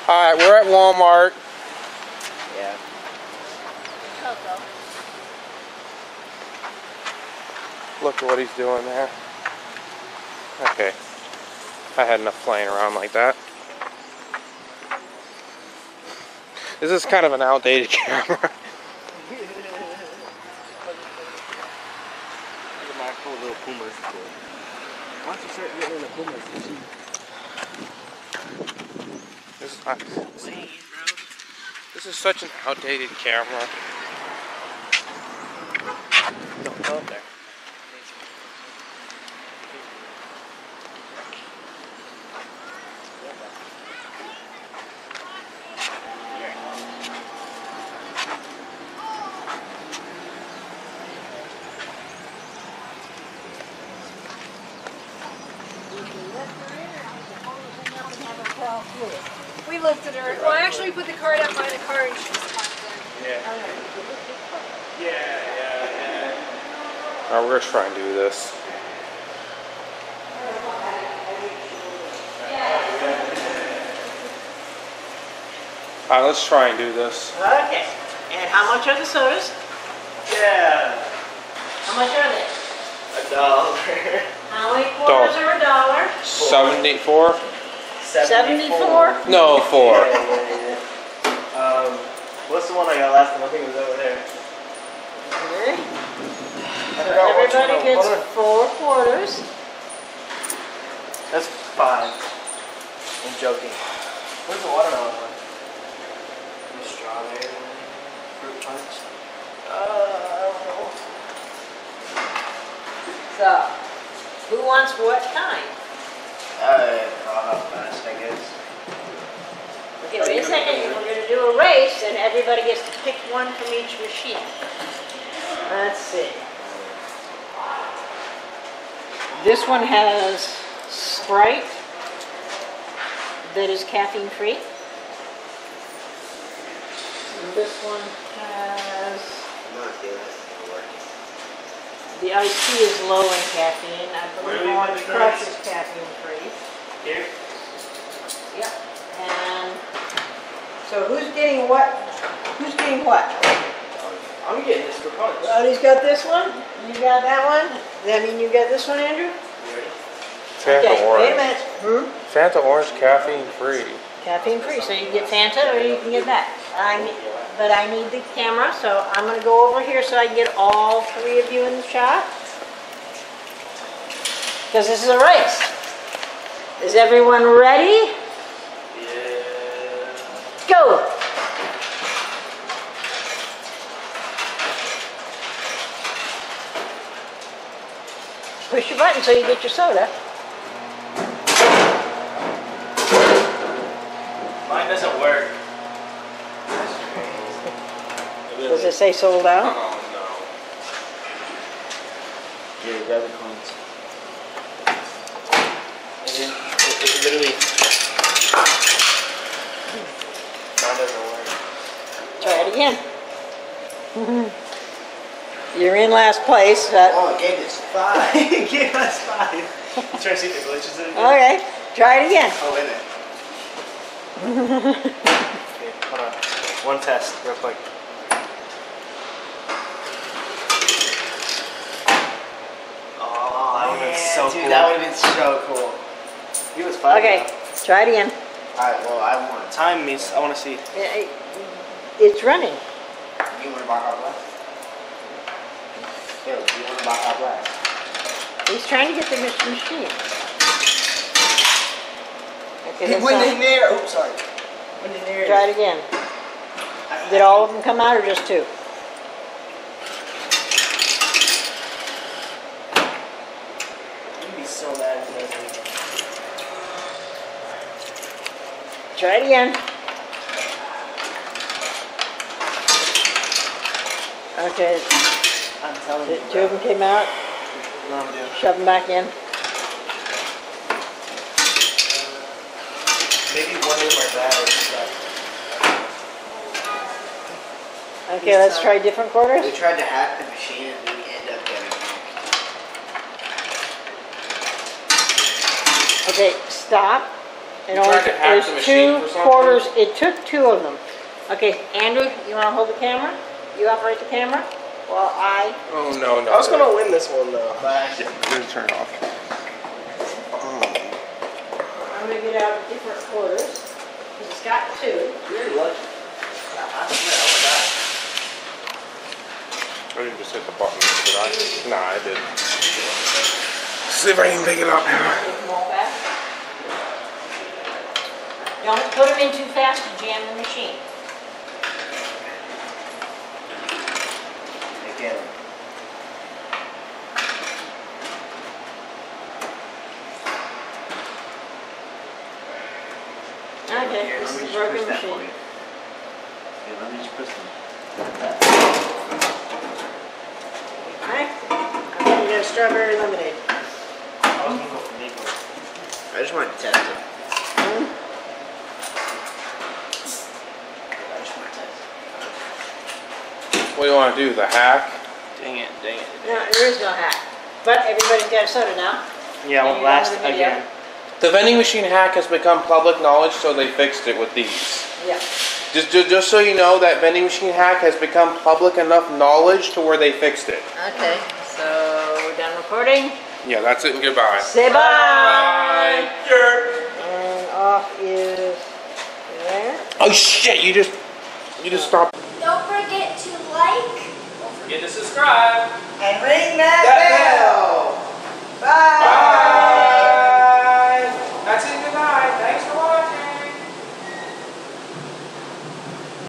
Alright, we're at Walmart. Yeah. Look at what he's doing there. Okay. I had enough playing around like that. This is kind of an outdated camera. Look at my cool little Pumas. Why don't you start getting in the Pumas? This is such an outdated camera. Don't go up there. We lifted her. Well, actually, we put the cart up by the car and she was fine then. Yeah. Alright, we're gonna try and do this. Alright, let's try and do this. Okay. And how much are the sodas? Yeah. How much are they? $1. How many quarters are $1? 74? 74? No, 4. Yeah. What's the one I got last time? I think it was over there. Okay. I forgot which one. Everybody gets 4 quarters. That's 5. I'm joking. Where's the watermelon one? The strawberry one? Fruit punch? So, who wants what kind? I'll help fast, I guess. Okay, wait a second. We're going to do a race, and everybody gets to pick one from each machine. Let's see. This one has Sprite that is caffeine free. And this one has the iced tea is low in caffeine. I believe Orange Crush is caffeine free. Here? Yep. And so who's getting what? Who's getting what? I'm getting this for punch. Buddy's got this one. You got that one. Does that mean you got this one, Andrew? Fanta Okay, Orange. wait a minute. Fanta Orange, caffeine free. Caffeine free, so you can get Fanta or you can get that. But I need the camera, so I'm going to go over here so I can get all 3 of you in the shot. Because this is a race. Is everyone ready? Yeah. Go! Push your button so you get your soda. Mine doesn't work. Does it say sold out? Oh Yeah, grab the coins. And then it literally. Mine doesn't work. Try it again. You're in last place. Oh, it gave us 5. It gave us 5. You trying to see if the glitches in it? Okay, try it again. Oh, wait a minute. Okay, hold on. One test, real quick. Oh, that would have been so cool. That would have been so cool. He was 5. Okay, try it again. Alright, well, I want to time me. I want to see. It's running. You want to mark out left? Caleb, do you want to mark out left? He's trying to get the machine. Okay, He that's went not- in there. Oh, sorry. Went in there. Try it again. Did all of them come out or just 2? You'd be so mad if it doesn't. Try it again. Okay, I'm telling you. 2 of them came out. No, dude. Shove them back in. Maybe one of them are bad or stuff. Okay, let's try different quarters. We tried to hack the machine and we ended up getting it. Okay, stop It You tried to hack there's the machine two for something? quarters. It took two of them. Okay, Andrew, you want to hold the camera? You operate the camera? Well, I. Oh no, no. I was gonna win this one though. But Yeah, I'm gonna turn it off. I'm going to get out different quarters. Because it's got two. you're lucky. I didn't just hit the button, did I? Nah, I didn't. See if I can pick it up. Take them all back. Don't put them in too fast to jam the machine. Again. Okay, this is a broken machine. Let me just push them. Alright, I'm going to get a strawberry lemonade. I just wanted to test it. What do you want to do? The hack? Dang it, dang it. No, there is no hack. But everybody's got a soda now. Yeah, And well, you last remember the video? again. The vending machine hack has become public knowledge, so they fixed it with these. Yeah. Just so you know, that vending machine hack has become public enough knowledge to where they fixed it. Okay, so we're done recording. Yeah, that's it and goodbye. Say bye. Bye. And off is there. Oh shit, you just stopped. Don't forget to like, Don't forget to subscribe. And ring that